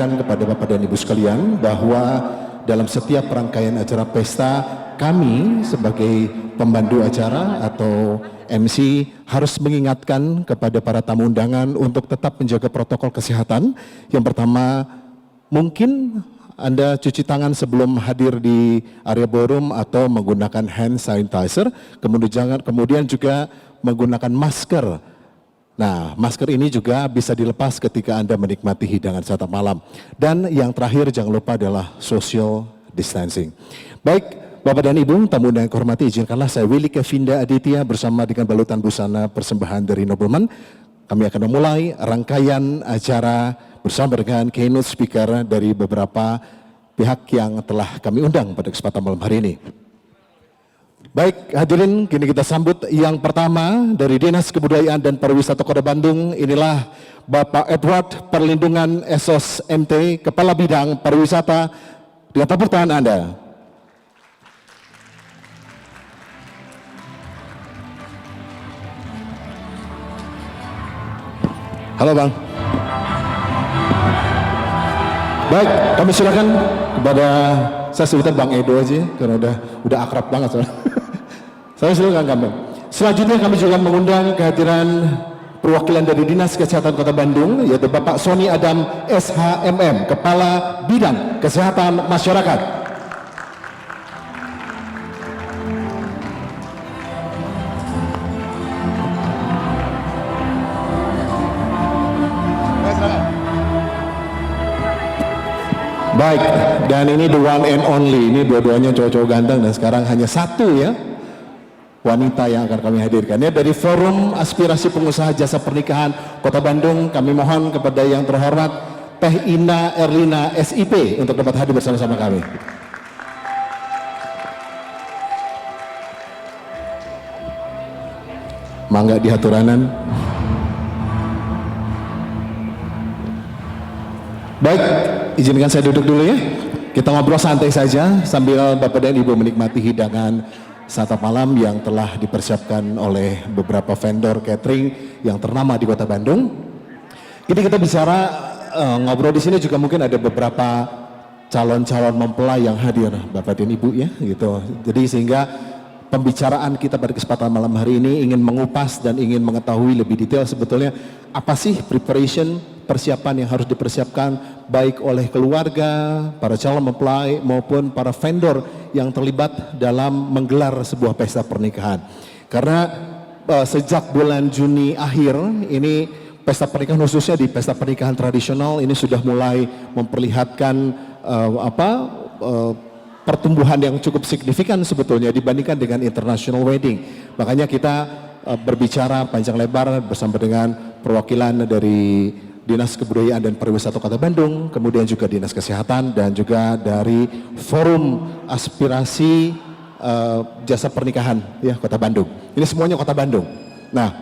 menyampaikan kepada Bapak dan Ibu sekalian bahwa dalam setiap rangkaian acara pesta, kami sebagai pembantu acara atau MC harus mengingatkan kepada para tamu undangan untuk tetap menjaga protokol kesehatan. Yang pertama, mungkin Anda cuci tangan sebelum hadir di area ballroom atau menggunakan hand sanitizer, kemudian juga menggunakan masker. Nah, masker ini juga bisa dilepas ketika Anda menikmati hidangan santap malam. Dan yang terakhir jangan lupa adalah social distancing. Baik, Bapak dan Ibu, tamu undangan yang kehormati, izinkanlah saya Willy Kevinda Aditya bersama dengan balutan busana persembahan dari Nobleman. Kami akan memulai rangkaian acara bersama dengan keynote speaker dari beberapa pihak yang telah kami undang pada kesempatan malam hari ini. Baik, hadirin, kini kita sambut yang pertama dari Dinas Kebudayaan dan Pariwisata Kota Bandung. Inilah Bapak Edward Perlindungan Esos MT, Kepala Bidang Pariwisata. Dengan tepuk tangan Anda. Halo Bang. Baik, kami silakan kepada, saya sebutkan Bang Edo aja karena udah akrab banget soalnya. Saya silakan Kang. Selanjutnya kami juga mengundang kehadiran perwakilan dari Dinas Kesehatan Kota Bandung, yaitu Bapak Sony Adam SHMM, Kepala Bidang Kesehatan Masyarakat. Baik, dan ini the one and only, ini dua-duanya cowok-cowok ganteng dan sekarang hanya satu ya wanita yang akan kami hadirkan ya dari Forum Aspirasi Pengusaha Jasa Pernikahan Kota Bandung. Kami mohon kepada yang terhormat Teh Ina Erlina SIP untuk dapat hadir bersama-sama kami. Mangga di haturanan. Baik, izinkan saya duduk dulu ya. Kita ngobrol santai saja sambil Bapak dan Ibu menikmati hidangan santap malam yang telah dipersiapkan oleh beberapa vendor catering yang ternama di Kota Bandung. Ini kita bicara ngobrol di sini juga mungkin ada beberapa calon-calon mempelai yang hadir, Bapak dan Ibu ya, gitu. Jadi sehingga pembicaraan kita pada kesempatan malam hari ini ingin mengupas dan ingin mengetahui lebih detail sebetulnya apa sih persiapan yang harus dipersiapkan baik oleh keluarga, para calon mempelai maupun para vendor yang terlibat dalam menggelar sebuah pesta pernikahan. Karena sejak bulan Juni akhir ini pesta pernikahan, khususnya di pesta pernikahan tradisional ini sudah mulai memperlihatkan pertumbuhan yang cukup signifikan sebetulnya dibandingkan dengan international wedding. Makanya kita berbicara panjang lebar bersama dengan perwakilan dari Dinas Kebudayaan dan Pariwisata Kota Bandung, kemudian juga Dinas Kesehatan dan juga dari Forum Aspirasi Jasa Pernikahan ya Kota Bandung. Ini semuanya Kota Bandung. Nah,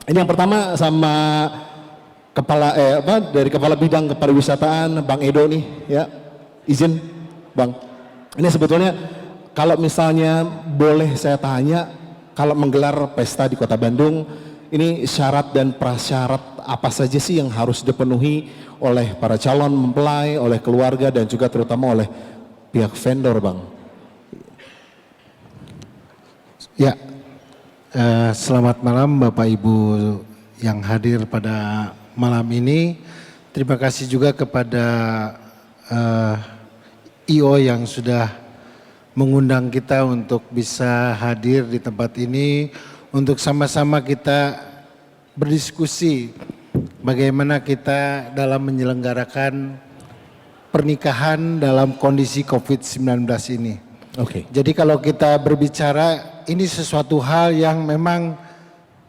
ini yang pertama sama dari Kepala Bidang Kepariwisataan Bang Edo nih ya. Izin Bang. Ini sebetulnya kalau misalnya boleh saya tanya, kalau menggelar pesta di Kota Bandung, ini syarat dan prasyarat apa saja sih yang harus dipenuhi oleh para calon mempelai, oleh keluarga dan juga terutama oleh pihak vendor, Bang? Ya, selamat malam Bapak Ibu yang hadir pada malam ini. Terima kasih juga kepada IO yang sudah mengundang kita untuk bisa hadir di tempat ini untuk sama-sama kita berdiskusi bagaimana kita dalam menyelenggarakan pernikahan dalam kondisi COVID-19 ini. Oke. Jadi kalau kita berbicara ini sesuatu hal yang memang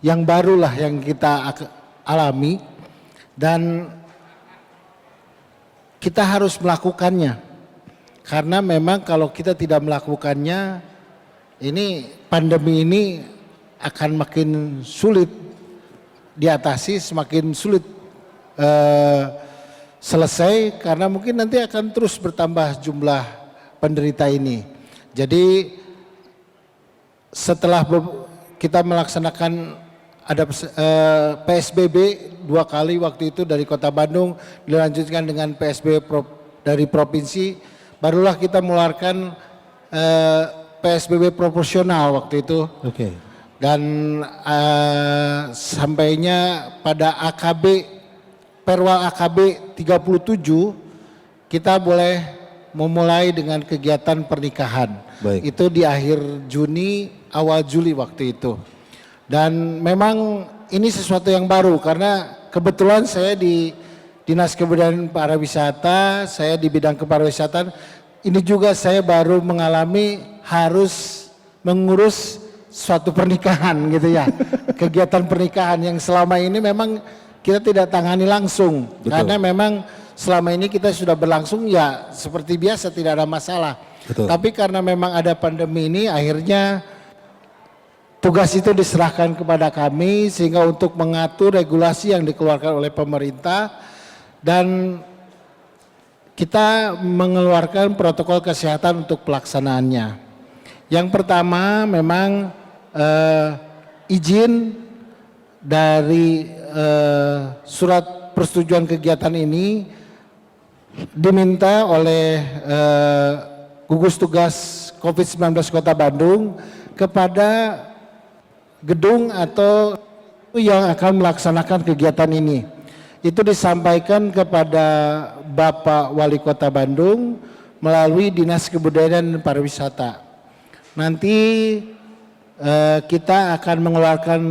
yang barulah yang kita alami dan kita harus melakukannya. Karena memang kalau kita tidak melakukannya, ini pandemi ini akan makin sulit diatasi, semakin sulit selesai karena mungkin nanti akan terus bertambah jumlah penderita ini. Jadi setelah kita melaksanakan ada PSBB 2 kali waktu itu dari Kota Bandung, dilanjutkan dengan PSBB dari provinsi, barulah kita mengeluarkan PSBB proporsional waktu itu. Oke. Dan sampainya pada Perwal AKB 37 kita boleh memulai dengan kegiatan pernikahan. Baik. Itu di akhir Juni, awal Juli waktu itu. Dan memang ini sesuatu yang baru karena kebetulan saya di Dinas Kebudayaan Pariwisata, saya di bidang kepariwisataan, ini juga saya baru mengalami harus mengurus suatu pernikahan gitu ya. Kegiatan pernikahan yang selama ini memang kita tidak tangani langsung. Betul. Karena memang selama ini kita sudah berlangsung ya seperti biasa, tidak ada masalah. Betul. Tapi karena memang ada pandemi ini, akhirnya tugas itu diserahkan kepada kami sehingga untuk mengatur regulasi yang dikeluarkan oleh pemerintah dan kita mengeluarkan protokol kesehatan untuk pelaksanaannya. Yang pertama memang izin dari surat persetujuan kegiatan ini diminta oleh gugus tugas COVID-19 Kota Bandung kepada gedung atau yang akan melaksanakan kegiatan ini. Itu disampaikan kepada Bapak Wali Kota Bandung melalui Dinas Kebudayaan dan Pariwisata. Nanti kita akan mengeluarkan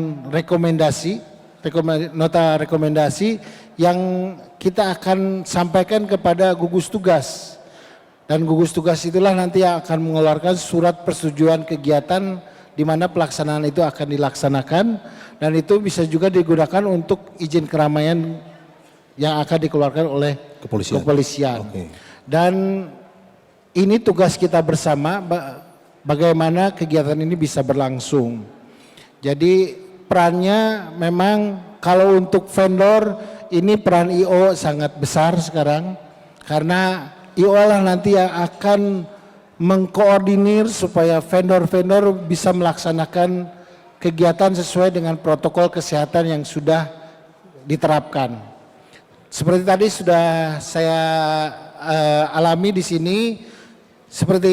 nota rekomendasi yang kita akan sampaikan kepada gugus tugas. Dan gugus tugas itulah nanti yang akan mengeluarkan surat persetujuan kegiatan di mana pelaksanaan itu akan dilaksanakan dan itu bisa juga digunakan untuk izin keramaian yang akan dikeluarkan oleh kepolisian. Oke. Dan ini tugas kita bersama bagaimana kegiatan ini bisa berlangsung. Jadi perannya memang kalau untuk vendor ini peran IO sangat besar sekarang karena IO lah nanti yang akan mengkoordinir supaya vendor-vendor bisa melaksanakan kegiatan sesuai dengan protokol kesehatan yang sudah diterapkan. Seperti tadi sudah saya alami di sini, seperti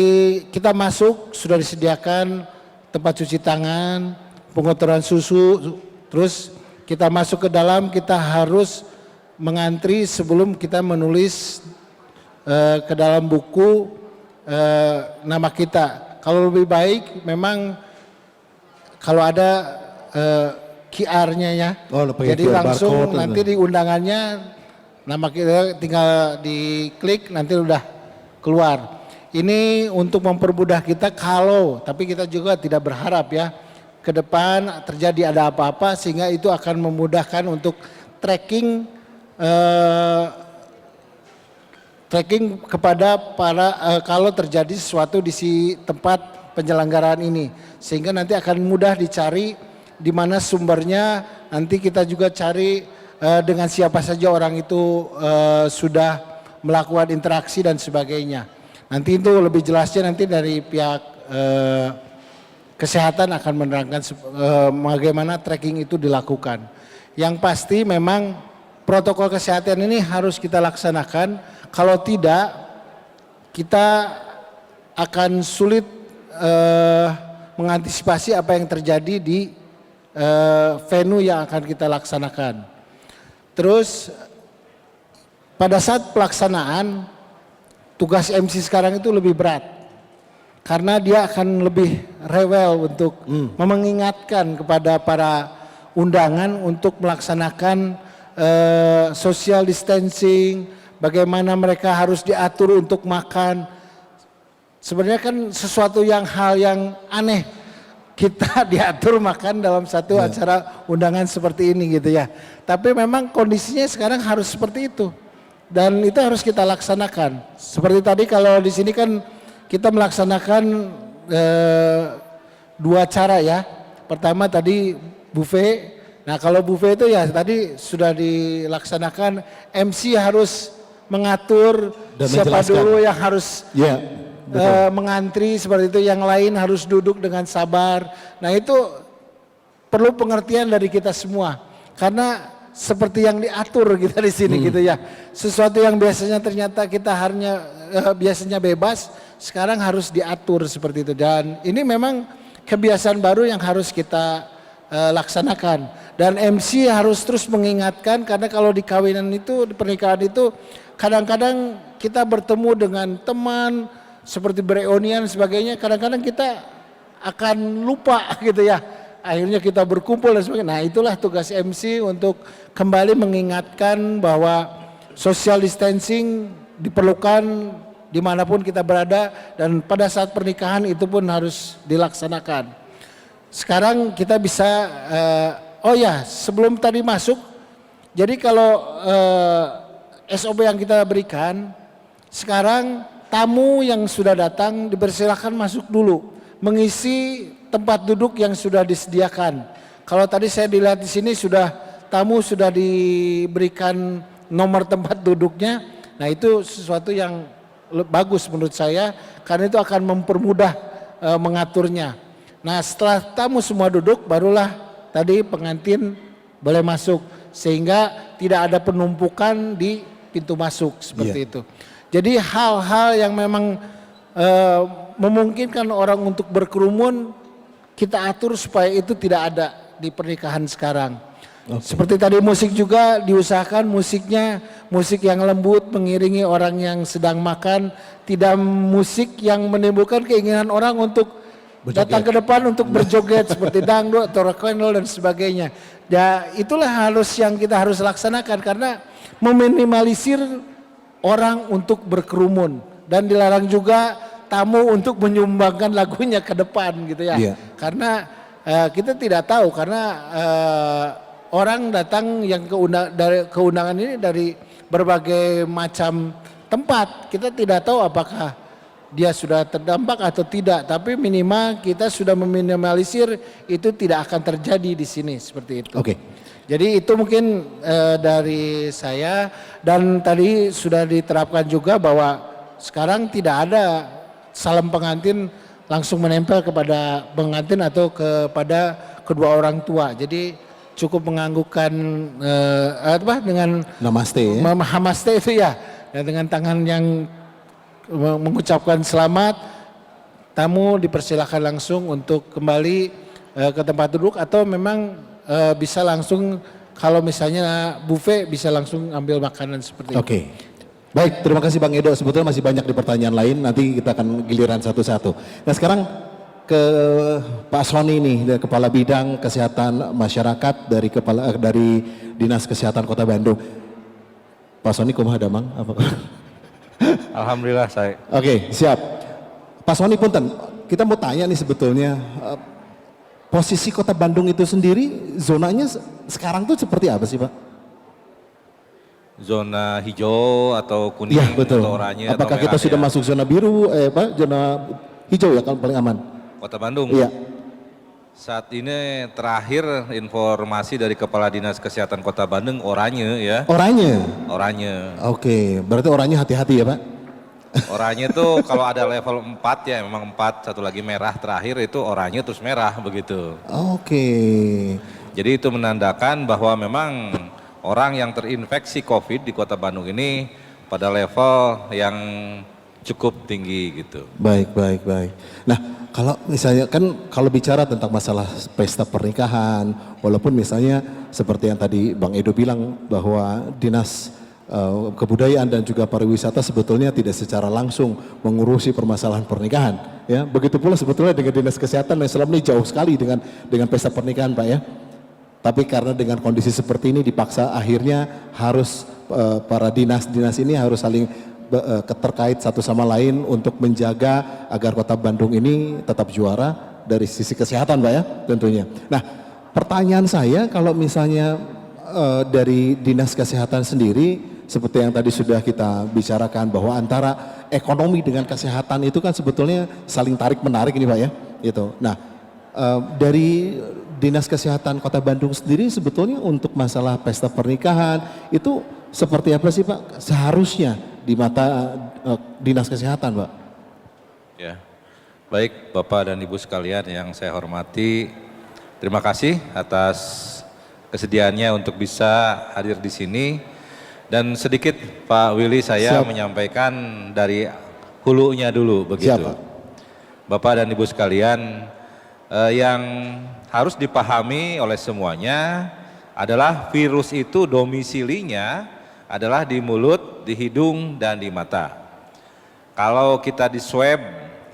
kita masuk sudah disediakan tempat cuci tangan, pengotoran susu, terus kita masuk ke dalam kita harus mengantri sebelum kita menulis ke dalam buku nama kita. Kalau lebih baik memang kalau ada QR-nya ya, jadi QR langsung barcode nanti di undangannya nama kita tinggal diklik nanti udah keluar. Ini untuk mempermudah kita tapi kita juga tidak berharap ya ke depan terjadi ada apa-apa sehingga itu akan memudahkan untuk tracking kepada para kalau terjadi sesuatu di tempat penyelenggaraan ini sehingga nanti akan mudah dicari di mana sumbernya, nanti kita juga cari dengan siapa saja orang itu sudah melakukan interaksi dan sebagainya. Nanti itu lebih jelasnya nanti dari pihak kesehatan akan menerangkan bagaimana tracking itu dilakukan. Yang pasti memang protokol kesehatan ini harus kita laksanakan, kalau tidak kita akan sulit mengantisipasi apa yang terjadi di venue yang akan kita laksanakan. Terus pada saat pelaksanaan tugas MC sekarang itu lebih berat karena dia akan lebih rewel untuk mengingatkan kepada para undangan untuk melaksanakan social distancing, bagaimana mereka harus diatur untuk makan. Sebenarnya kan sesuatu hal yang aneh kita diatur makan dalam satu acara undangan seperti ini gitu ya. Tapi memang kondisinya sekarang harus seperti itu. Dan itu harus kita laksanakan. Seperti tadi kalau di sini kan kita melaksanakan 2 cara ya. Pertama tadi buffet. Nah kalau buffet itu ya tadi sudah dilaksanakan, MC harus mengatur dan siapa menjelaskan dulu yang harus mengantri seperti itu, yang lain harus duduk dengan sabar. Nah itu perlu pengertian dari kita semua. Karena seperti yang diatur kita di sini gitu ya. Sesuatu yang biasanya ternyata kita biasanya bebas, sekarang harus diatur seperti itu. Dan ini memang kebiasaan baru yang harus kita laksanakan. Dan MC harus terus mengingatkan, karena kalau di kawinan itu, di pernikahan itu kadang-kadang kita bertemu dengan teman seperti bereunian dan sebagainya, kadang-kadang kita akan lupa gitu ya. Akhirnya kita berkumpul dan sebagainya. Nah, itulah tugas MC untuk kembali mengingatkan bahwa social distancing diperlukan dimanapun kita berada, dan pada saat pernikahan itu pun harus dilaksanakan. Sekarang kita bisa, sebelum tadi masuk, jadi kalau SOP yang kita berikan, sekarang tamu yang sudah datang dipersilakan masuk dulu, mengisi tempat duduk yang sudah disediakan. Kalau tadi saya dilihat di sini tamu sudah diberikan nomor tempat duduknya. Nah, itu sesuatu yang bagus menurut saya, karena itu akan mempermudah mengaturnya. Nah, setelah tamu semua duduk, barulah tadi pengantin boleh masuk, sehingga tidak ada penumpukan di pintu masuk seperti itu. Jadi hal-hal yang memang memungkinkan orang untuk berkerumun, kita atur supaya itu tidak ada di pernikahan sekarang. Seperti tadi musik juga diusahakan musiknya musik yang lembut, mengiringi orang yang sedang makan, tidak musik yang menimbulkan keinginan orang untuk datang ke depan untuk berjoget seperti dangdut atau rock and roll dan sebagainya. Ya, itulah yang kita harus laksanakan, karena meminimalisir orang untuk berkerumun, dan dilarang juga tamu untuk menyumbangkan lagunya ke depan gitu ya. Karena kita tidak tahu, karena orang datang yang keundangan ini dari berbagai macam tempat. Kita tidak tahu apakah dia sudah terdampak atau tidak, tapi minimal kita sudah meminimalisir itu tidak akan terjadi di sini seperti itu. Jadi itu mungkin dari saya, dan tadi sudah diterapkan juga bahwa sekarang tidak ada salam pengantin langsung menempel kepada pengantin atau kepada kedua orang tua. Jadi cukup menganggukkan dengan namaste ya? Namaste itu ya, dengan tangan yang mengucapkan selamat, tamu dipersilakan langsung untuk kembali ke tempat duduk, atau memang bisa langsung, kalau misalnya buffet bisa langsung ambil makanan seperti itu. Baik, terima kasih Bang Edo. Sebetulnya masih banyak di pertanyaan lain, nanti kita akan giliran satu-satu. Nah, sekarang ke Pak Sony nih, dari Kepala Bidang Kesehatan Masyarakat dari Dinas Kesehatan Kota Bandung. Pak Sony, kumaha damang? Alhamdulillah saya. Siap. Pak Sony punten, kita mau tanya nih sebetulnya posisi Kota Bandung itu sendiri zonanya sekarang tuh seperti apa sih, Pak? Zona hijau atau kuning betul. atau oranye? Apakah atau kita sudah masuk zona biru, zona hijau ya kalau paling aman? Kota Bandung? Iya. Saat ini terakhir informasi dari Kepala Dinas Kesehatan Kota Bandung oranye ya. Oranye? Oranye. Berarti oranye hati-hati ya Pak? Oranye itu kalau ada level 4 ya memang 4, satu lagi merah terakhir itu oranye terus merah begitu. Jadi itu menandakan bahwa memang orang yang terinfeksi COVID di Kota Bandung ini pada level yang cukup tinggi gitu. Baik. Nah, kalau misalnya kalau bicara tentang masalah pesta pernikahan, walaupun misalnya seperti yang tadi Bang Edo bilang bahwa Dinas Kebudayaan dan juga Pariwisata sebetulnya tidak secara langsung mengurusi permasalahan pernikahan, ya. Begitu pula sebetulnya dengan Dinas Kesehatan yang selama ini jauh sekali dengan pesta pernikahan, Pak ya. Tapi karena dengan kondisi seperti ini dipaksa akhirnya harus para dinas ini harus saling terkait satu sama lain untuk menjaga agar Kota Bandung ini tetap juara dari sisi kesehatan, Pak ya, tentunya. Nah, pertanyaan saya, kalau misalnya dari Dinas Kesehatan sendiri, seperti yang tadi sudah kita bicarakan bahwa antara ekonomi dengan kesehatan itu kan sebetulnya saling tarik menarik ini, Pak ya, gitu. Nah, dari Dinas Kesehatan Kota Bandung sendiri sebetulnya untuk masalah pesta pernikahan itu seperti apa sih Pak seharusnya di mata Dinas Kesehatan, Pak? Ya, baik Bapak dan Ibu sekalian yang saya hormati, Terima kasih atas kesediaannya untuk bisa hadir di sini. Dan sedikit Pak Willy, saya menyampaikan dari hulunya dulu begitu. Siap, Pak. Bapak dan Ibu sekalian, yang harus dipahami oleh semuanya adalah virus itu domisilinya adalah di mulut, di hidung, dan di mata. Kalau kita di swab,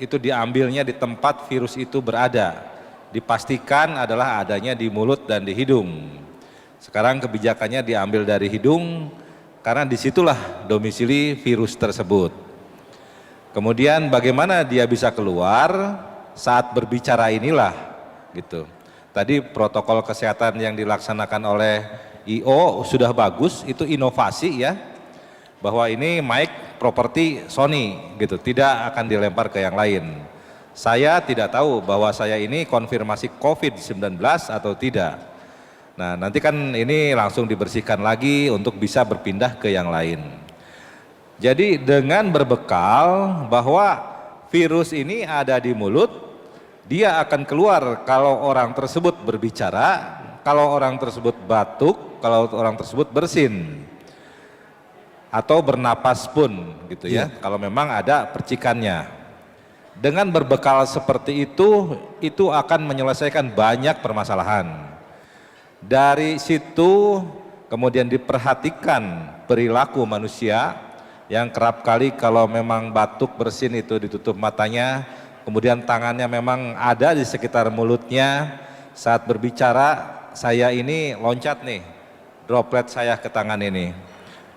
itu diambilnya di tempat virus itu berada. Dipastikan adalah adanya di mulut dan di hidung. Sekarang kebijakannya diambil dari hidung, karena disitulah domisili virus tersebut. Kemudian bagaimana dia bisa keluar saat berbicara inilah gitu. Tadi protokol kesehatan yang dilaksanakan oleh IO sudah bagus, itu inovasi ya, bahwa ini mic properti Sony gitu, tidak akan dilempar ke yang lain. Saya tidak tahu bahwa saya ini konfirmasi COVID-19 atau tidak. Nah, nanti kan ini langsung dibersihkan lagi untuk bisa berpindah ke yang lain. Jadi dengan berbekal bahwa virus ini ada di mulut, dia akan keluar kalau orang tersebut berbicara, kalau orang tersebut batuk, kalau orang tersebut bersin, atau bernapas pun gitu ya, kalau memang ada percikannya. Dengan berbekal seperti itu akan menyelesaikan banyak permasalahan. Dari situ kemudian diperhatikan perilaku manusia yang kerap kali kalau memang batuk bersin itu ditutup matanya, kemudian tangannya memang ada di sekitar mulutnya. Saat berbicara saya ini loncat nih droplet saya ke tangan ini.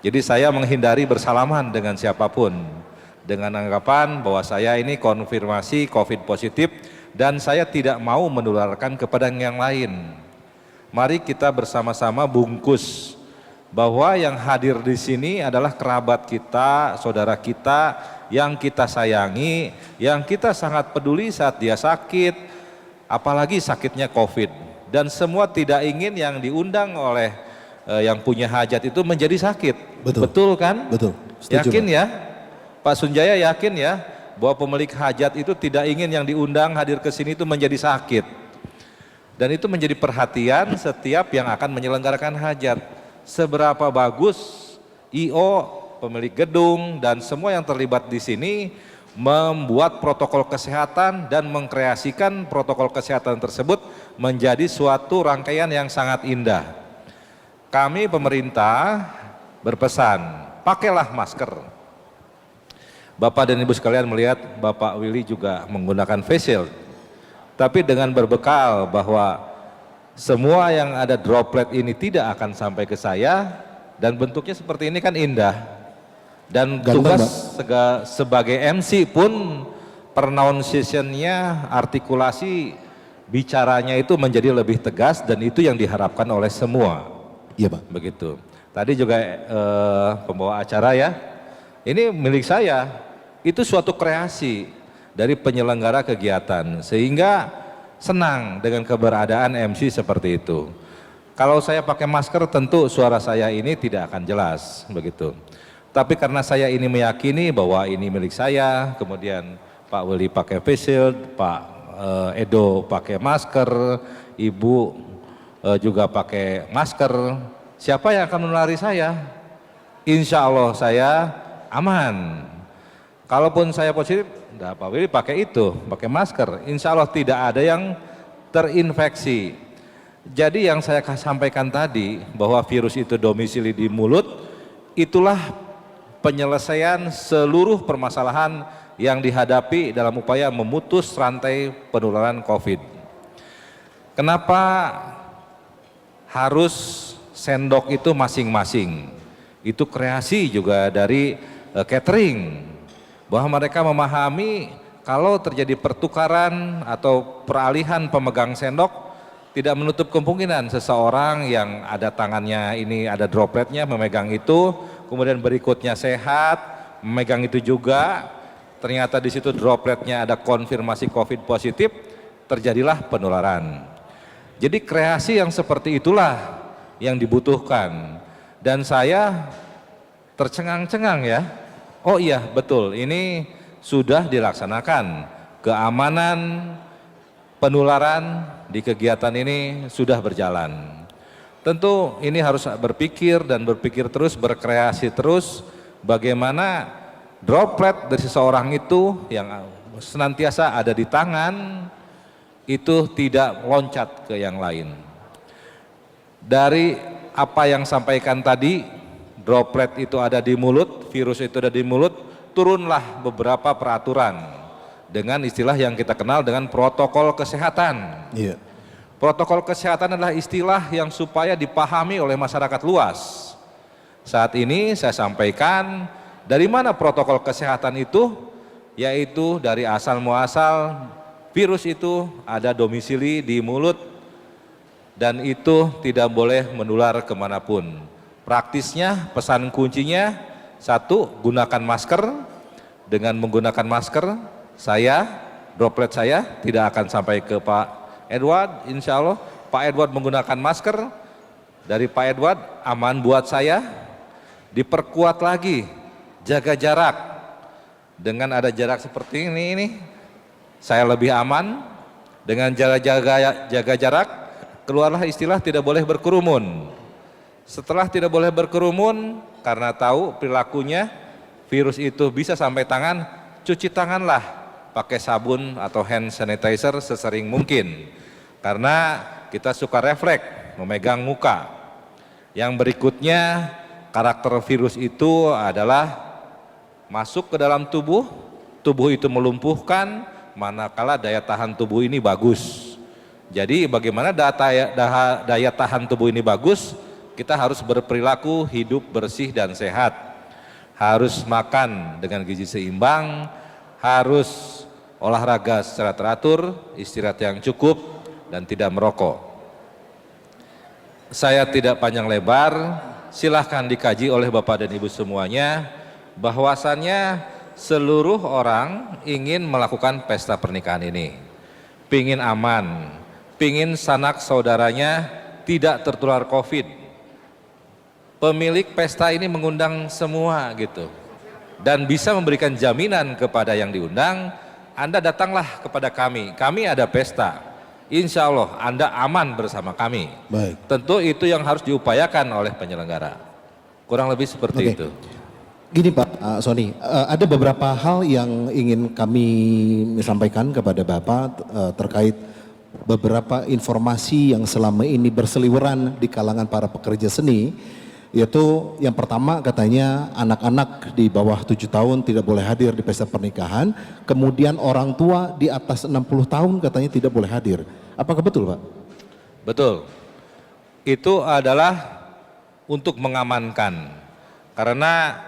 Jadi saya menghindari bersalaman dengan siapapun dengan anggapan bahwa saya ini konfirmasi COVID positif dan saya tidak mau menularkan kepada yang lain. Mari kita bersama-sama bungkus bahwa yang hadir di sini adalah kerabat kita, saudara kita yang kita sayangi, yang kita sangat peduli saat dia sakit, apalagi sakitnya COVID. Dan semua tidak ingin yang diundang oleh yang punya hajat itu menjadi sakit. Betul kan? Betul. Setuju, Yakin Pak. ya? Pak Sunjaya yakin ya bahwa pemilik hajat itu tidak ingin yang diundang hadir ke sini itu menjadi sakit. Dan itu menjadi perhatian setiap yang akan menyelenggarakan hajat. Seberapa bagus IO, pemilik gedung, dan semua yang terlibat di sini membuat protokol kesehatan dan mengkreasikan protokol kesehatan tersebut menjadi suatu rangkaian yang sangat indah. Kami pemerintah berpesan, pakailah masker. Bapak dan Ibu sekalian melihat Bapak Willy juga menggunakan face shield. Tapi dengan berbekal bahwa semua yang ada droplet ini tidak akan sampai ke saya, dan bentuknya seperti ini kan indah. Dan tugas sebagai MC pun pronunciation-nya, artikulasi bicaranya itu menjadi lebih tegas, dan itu yang diharapkan oleh semua. Iya, Pak. Begitu. Tadi juga pembawa acara ya, ini milik saya, itu suatu kreasi dari penyelenggara kegiatan, sehingga senang dengan keberadaan MC seperti itu. Kalau saya pakai masker tentu suara saya ini tidak akan jelas begitu. Tapi karena saya ini meyakini bahwa ini milik saya, kemudian Pak Willy pakai face shield, Pak Edo pakai masker, Ibu juga pakai masker, siapa yang akan menulari saya? Insya Allah saya aman. Kalaupun saya positif, nah Pak Willy pakai itu, pakai masker, insya Allah tidak ada yang terinfeksi. Jadi yang saya sampaikan tadi, bahwa virus itu domisili di mulut, itulah penyelesaian seluruh permasalahan yang dihadapi dalam upaya memutus rantai penularan COVID. Kenapa harus sendok itu masing-masing? Itu kreasi juga dari catering, bahwa mereka memahami kalau terjadi pertukaran atau peralihan pemegang sendok, tidak menutup kemungkinan seseorang yang ada tangannya ini ada dropletnya memegang itu, kemudian berikutnya sehat memegang itu juga, ternyata di situ dropletnya ada konfirmasi COVID positif, terjadilah penularan. Jadi kreasi yang seperti itulah yang dibutuhkan, dan saya tercengang-cengang ya. Oh iya betul, ini sudah dilaksanakan keamanan penularan di kegiatan ini sudah berjalan. Tentu ini harus berpikir dan berpikir terus, berkreasi terus bagaimana droplet dari seseorang itu yang senantiasa ada di tangan itu tidak loncat ke yang lain. Dari apa yang sampaikan tadi, droplet itu ada di mulut, virus itu ada di mulut, turunlah beberapa peraturan dengan istilah yang kita kenal dengan protokol kesehatan. Iya. Protokol kesehatan adalah istilah yang supaya dipahami oleh masyarakat luas. Saat ini saya sampaikan dari mana protokol kesehatan itu, yaitu dari asal muasal virus itu ada domisili di mulut dan itu tidak boleh menular kemanapun. Praktisnya pesan kuncinya, satu, gunakan masker. Dengan menggunakan masker, droplet saya tidak akan sampai ke Pak Edward, insya Allah Pak Edward menggunakan masker, dari Pak Edward aman buat saya. Diperkuat lagi, jaga jarak. Dengan ada jarak seperti ini saya lebih aman. Dengan jaga jarak, keluarlah istilah tidak boleh berkerumun. Setelah tidak boleh berkerumun, karena tahu perilakunya virus itu bisa sampai tangan, cuci tanganlah pakai sabun atau hand sanitizer sesering mungkin. Karena kita suka refleks memegang muka. Yang berikutnya, karakter virus itu adalah masuk ke dalam tubuh, tubuh itu melumpuhkan, manakala daya tahan tubuh ini bagus. Jadi bagaimana daya tahan tubuh ini bagus, kita harus berperilaku hidup bersih dan sehat. Harus makan dengan gizi seimbang, harus olahraga secara teratur, istirahat yang cukup, dan tidak merokok. Saya tidak panjang lebar, silahkan dikaji oleh Bapak dan Ibu semuanya, bahwasannya seluruh orang ingin melakukan pesta pernikahan ini. Pingin aman, pingin sanak saudaranya tidak tertular COVID. Pemilik pesta ini mengundang semua gitu. Dan bisa memberikan jaminan kepada yang diundang, Anda datanglah kepada kami ada pesta. Insya Allah Anda aman bersama kami. Baik. Tentu itu yang harus diupayakan oleh penyelenggara. Kurang lebih seperti itu. Gini Pak Sony, ada beberapa hal yang ingin kami sampaikan kepada Bapak terkait beberapa informasi yang selama ini berseliweran di kalangan para pekerja seni. Yaitu yang pertama katanya anak-anak di bawah 7 tahun tidak boleh hadir di pesta pernikahan. Kemudian orang tua di atas 60 tahun katanya tidak boleh hadir. Apakah betul Pak? Betul. Itu adalah untuk mengamankan. Karena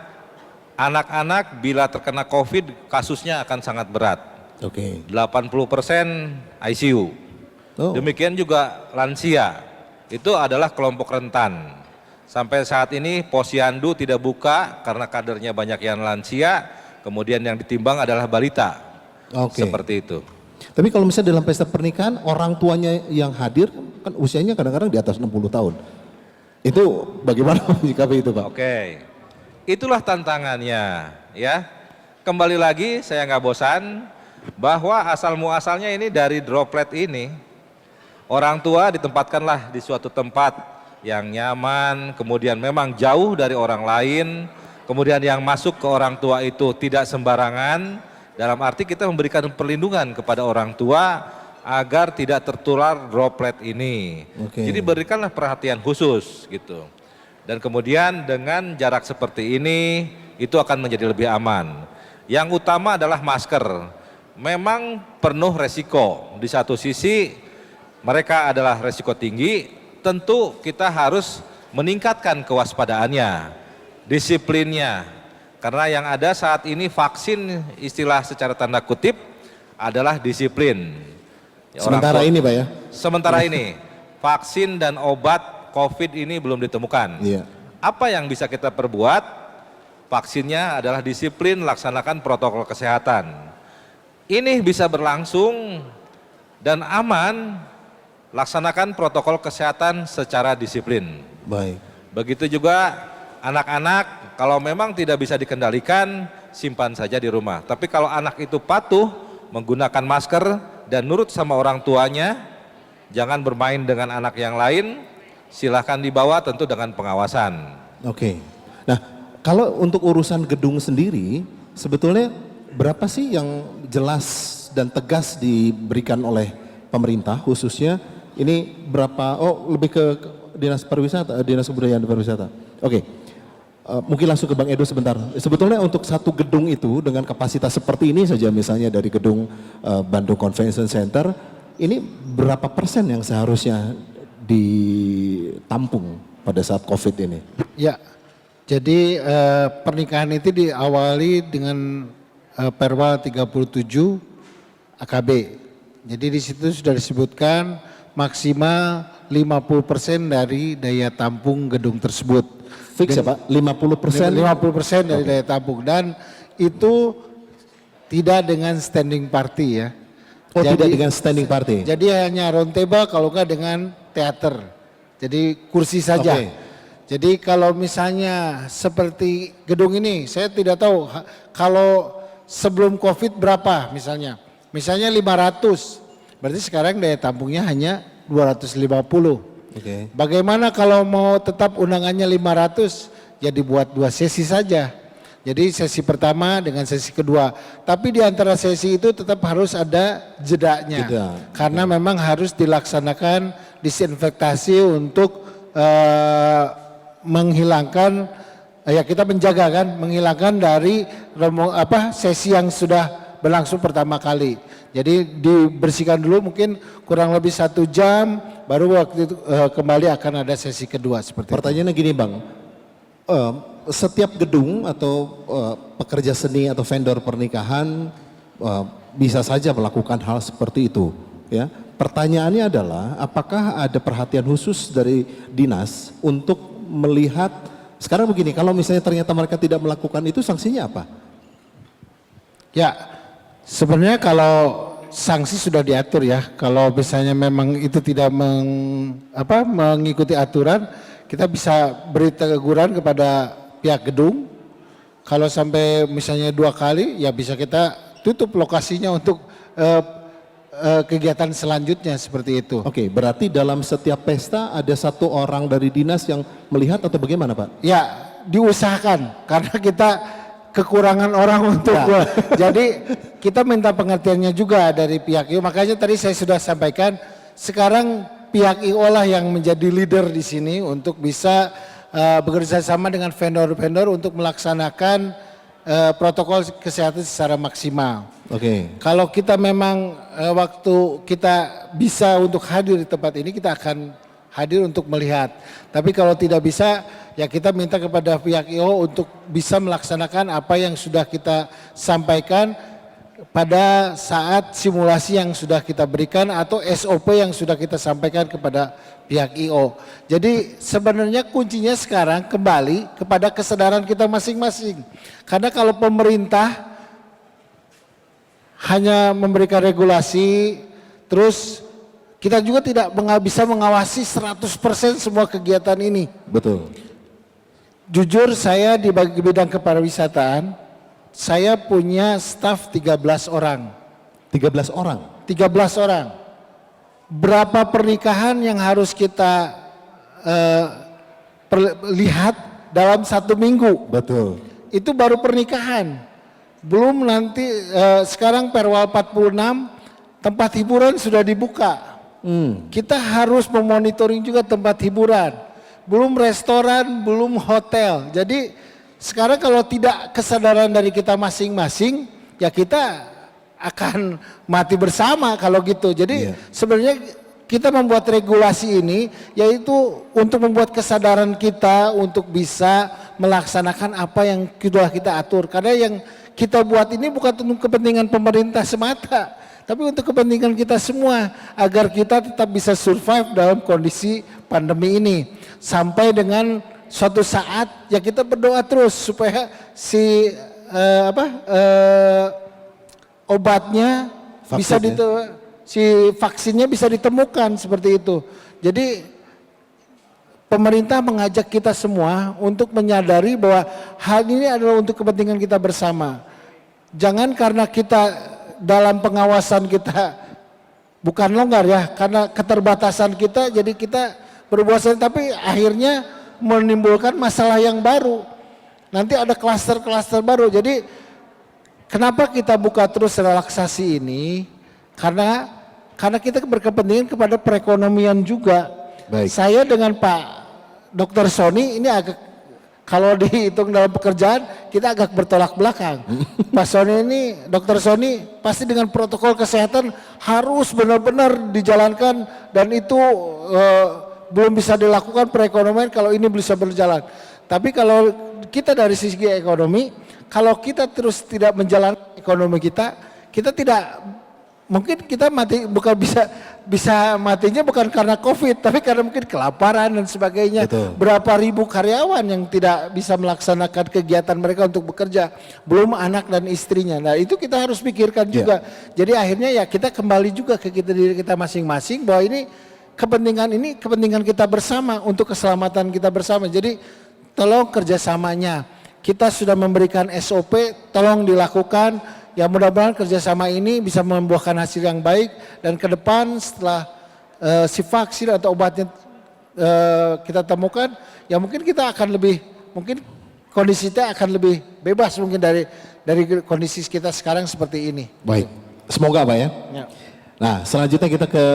anak-anak bila terkena COVID kasusnya akan sangat berat. Oke. 80% ICU. Oh. Demikian juga lansia. Itu adalah kelompok rentan. Sampai saat ini posyandu tidak buka karena kadernya banyak yang lansia, kemudian yang ditimbang adalah balita. Oke. Seperti itu. Tapi kalau misalnya dalam pesta pernikahan orang tuanya yang hadir kan usianya kadang-kadang di atas 60 tahun. Itu bagaimana menyikapi itu Pak? Oke. Itulah tantangannya ya. Kembali lagi saya nggak bosan bahwa asal muasalnya ini dari droplet ini. Orang tua ditempatkanlah di suatu tempat yang nyaman, kemudian memang jauh dari orang lain, kemudian yang masuk ke orang tua itu tidak sembarangan, dalam arti kita memberikan perlindungan kepada orang tua agar tidak tertular droplet ini. Oke. Jadi berikanlah perhatian khusus gitu. Dan kemudian dengan jarak seperti ini itu akan menjadi lebih aman. Yang utama adalah masker. Memang penuh resiko. Di satu sisi mereka adalah resiko tinggi. Tentu kita harus meningkatkan kewaspadaannya, disiplinnya. Karena yang ada saat ini vaksin istilah secara tanda kutip adalah disiplin. Sementara ini Pak ya? Sementara ini vaksin dan obat COVID ini belum ditemukan. Iya. Apa yang bisa kita perbuat? Vaksinnya adalah disiplin, laksanakan protokol kesehatan. Ini bisa berlangsung dan aman. Laksanakan protokol kesehatan secara disiplin. Baik. Begitu juga anak-anak, kalau memang tidak bisa dikendalikan, simpan saja di rumah. Tapi kalau anak itu patuh, menggunakan masker, dan nurut sama orang tuanya, jangan bermain dengan anak yang lain, silahkan dibawa tentu dengan pengawasan. Oke. Nah, kalau untuk urusan gedung sendiri, sebetulnya berapa sih yang jelas dan tegas diberikan oleh pemerintah, khususnya ini berapa, lebih ke Dinas Pariwisata, Dinas Kebudayaan dan Pariwisata. Oke. Mungkin langsung ke Bang Edo sebentar. Sebetulnya untuk satu gedung itu dengan kapasitas seperti ini saja, misalnya dari gedung Bandung Convention Center, ini berapa persen yang seharusnya ditampung pada saat COVID ini? Ya, jadi pernikahan itu diawali dengan Perwal 37 AKB. Jadi di situ sudah disebutkan maksimal 50% dari daya tampung gedung tersebut. Fix ya Pak? 50%? 50% dari daya tampung, dan itu tidak dengan standing party ya. Oh, tidak dengan standing party? Jadi hanya round table, kalau enggak dengan teater. Jadi kursi saja. Okay. Jadi kalau misalnya seperti gedung ini, saya tidak tahu kalau sebelum COVID berapa misalnya. Misalnya 500, berarti sekarang daya tampungnya hanya 250. Okay. Bagaimana kalau mau tetap undangannya 500, ya dibuat 2 sesi saja. Jadi sesi pertama dengan sesi kedua. Tapi di antara sesi itu tetap harus ada jedanya. Karena memang harus dilaksanakan disinfektasi untuk menghilangkan, ya kita menjaga kan, menghilangkan dari sesi yang sudah berlangsung pertama kali. Jadi dibersihkan dulu mungkin kurang lebih 1 jam, baru waktu itu kembali akan ada sesi kedua seperti itu. Pertanyaannya gini Bang, setiap gedung atau pekerja seni atau vendor pernikahan bisa saja melakukan hal seperti itu, ya. Pertanyaannya adalah apakah ada perhatian khusus dari dinas untuk melihat, sekarang begini, kalau misalnya ternyata mereka tidak melakukan itu, sanksinya apa? Ya, sebenarnya kalau sanksi sudah diatur ya. Kalau misalnya memang itu tidak mengikuti aturan, kita bisa beri teguran kepada pihak gedung. Kalau sampai misalnya 2 kali, ya bisa kita tutup lokasinya untuk kegiatan selanjutnya seperti itu. Oke, berarti dalam setiap pesta ada 1 orang dari dinas yang melihat atau bagaimana Pak? Ya, diusahakan karena kita kekurangan orang untuk jadi kita minta pengertiannya juga dari pihak IO. Makanya tadi saya sudah sampaikan, sekarang pihak IO lah yang menjadi leader di sini untuk bisa bekerja sama dengan vendor-vendor untuk melaksanakan protokol kesehatan secara maksimal. Oke. Kalau kita memang waktu kita bisa untuk hadir di tempat ini, kita akan hadir untuk melihat. Tapi kalau tidak bisa, ya kita minta kepada pihak IO untuk bisa melaksanakan apa yang sudah kita sampaikan pada saat simulasi yang sudah kita berikan atau SOP yang sudah kita sampaikan kepada pihak IO. Jadi sebenarnya kuncinya sekarang kembali kepada kesadaran kita masing-masing. Karena kalau pemerintah hanya memberikan regulasi, terus kita juga tidak bisa mengawasi 100% semua kegiatan ini. Betul. Jujur saya di bidang kepariwisataan, saya punya staf 13 orang. 13 orang? 13 orang. Berapa pernikahan yang harus kita lihat dalam 1 minggu? Betul. Itu baru pernikahan. Belum nanti sekarang Perwal 46 tempat hiburan sudah dibuka. Kita harus memonitoring juga tempat hiburan. Belum restoran, belum hotel. Jadi sekarang kalau tidak kesadaran dari kita masing-masing, ya kita akan mati bersama kalau gitu. Jadi sebenarnya kita membuat regulasi ini yaitu untuk membuat kesadaran kita untuk bisa melaksanakan apa yang sudah kita atur. Karena yang kita buat ini bukan untuk kepentingan pemerintah semata, tapi untuk kepentingan kita semua agar kita tetap bisa survive dalam kondisi pandemi ini sampai dengan suatu saat ya kita berdoa terus supaya si obatnya bisa si vaksinnya bisa ditemukan seperti itu. Jadi pemerintah mengajak kita semua untuk menyadari bahwa hal ini adalah untuk kepentingan kita bersama. Jangan karena kita dalam pengawasan kita bukan longgar ya, karena keterbatasan kita jadi kita berpuasa tapi akhirnya menimbulkan masalah yang baru. Nanti ada klaster-klaster baru. Jadi kenapa kita buka terus relaksasi ini? Karena kita berkepentingan kepada perekonomian juga. Baik. Saya dengan Pak Dr. Sony ini agak, kalau dihitung dalam pekerjaan kita agak bertolak belakang. Pak Sony ini, Dr. Sony pasti dengan protokol kesehatan harus benar-benar dijalankan dan itu belum bisa dilakukan perekonomian kalau ini bisa berjalan. Tapi kalau kita dari sisi ekonomi, kalau kita terus tidak menjalankan ekonomi kita tidak, mungkin kita mati bukan bisa matinya bukan karena COVID, tapi karena mungkin kelaparan dan sebagainya. Betul. Berapa ribu karyawan yang tidak bisa melaksanakan kegiatan mereka untuk bekerja, belum anak dan istrinya. Nah itu kita harus pikirkan juga. Jadi akhirnya ya kita kembali juga ke diri kita masing-masing bahwa ini kepentingan kita bersama untuk keselamatan kita bersama. Jadi tolong kerjasamanya. Kita sudah memberikan SOP, tolong dilakukan. Ya mudah-mudahan kerjasama ini bisa membuahkan hasil yang baik dan ke depan setelah si vaksin atau obatnya kita temukan, ya mungkin kita akan mungkin kondisi kita akan lebih bebas mungkin dari kondisi kita sekarang seperti ini. Baik, semoga Pak ya. Ya. Nah selanjutnya kita ke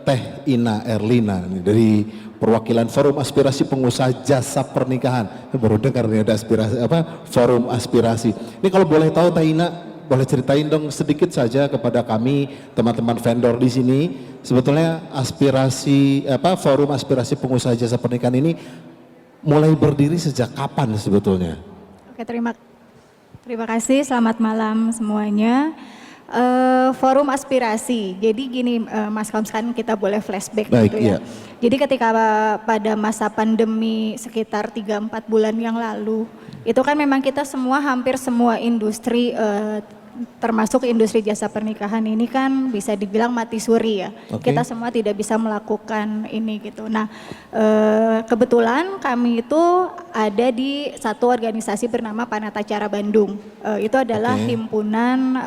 Teh Ina Erlina nih, dari perwakilan Forum Aspirasi Pengusaha Jasa Pernikahan. Baru dengar nih ada Forum Aspirasi. Ini kalau boleh tahu Teh Ina, boleh ceritain dong sedikit saja kepada kami teman-teman vendor di sini, sebetulnya Forum Aspirasi Pengusaha Jasa Pernikahan ini mulai berdiri sejak kapan sebetulnya? Oke, terima kasih. Selamat malam semuanya. Forum aspirasi. Jadi gini, Mas Kams, kan kita boleh flashback. Baik, gitu ya. iya. Jadi ketika pada masa pandemi sekitar 3-4 bulan yang lalu, itu kan memang kita hampir semua industri termasuk industri jasa pernikahan ini kan bisa dibilang mati suri ya. Oke. Kita semua tidak bisa melakukan ini gitu. Nah, kebetulan kami itu ada di satu organisasi bernama Panatacara Bandung. Itu adalah himpunan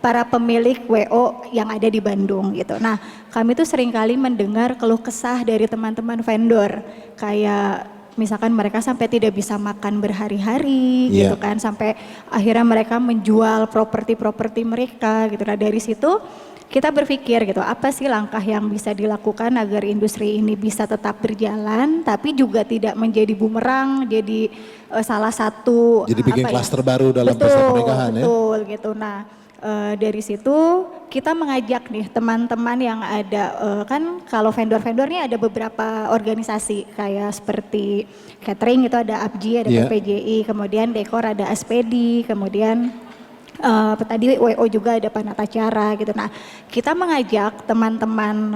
para pemilik WO yang ada di Bandung gitu. Nah, kami tuh seringkali mendengar keluh kesah dari teman-teman vendor kayak misalkan mereka sampai tidak bisa makan berhari-hari gitu kan, sampai akhirnya mereka menjual properti mereka gitu. Nah dari situ kita berpikir gitu, apa sih langkah yang bisa dilakukan agar industri ini bisa tetap berjalan tapi juga tidak menjadi bumerang, jadi salah satu jadi bikin klaster baru dalam pesta pernikahan ya. Betul gitu. Nah dari situ kita mengajak nih teman-teman yang ada, kan kalau vendor-vendor ini ada beberapa organisasi kayak seperti catering itu ada APJI, ada PPJI, kemudian dekor ada Aspedi, kemudian tadi WO juga ada Panatacara gitu. Nah kita mengajak teman-teman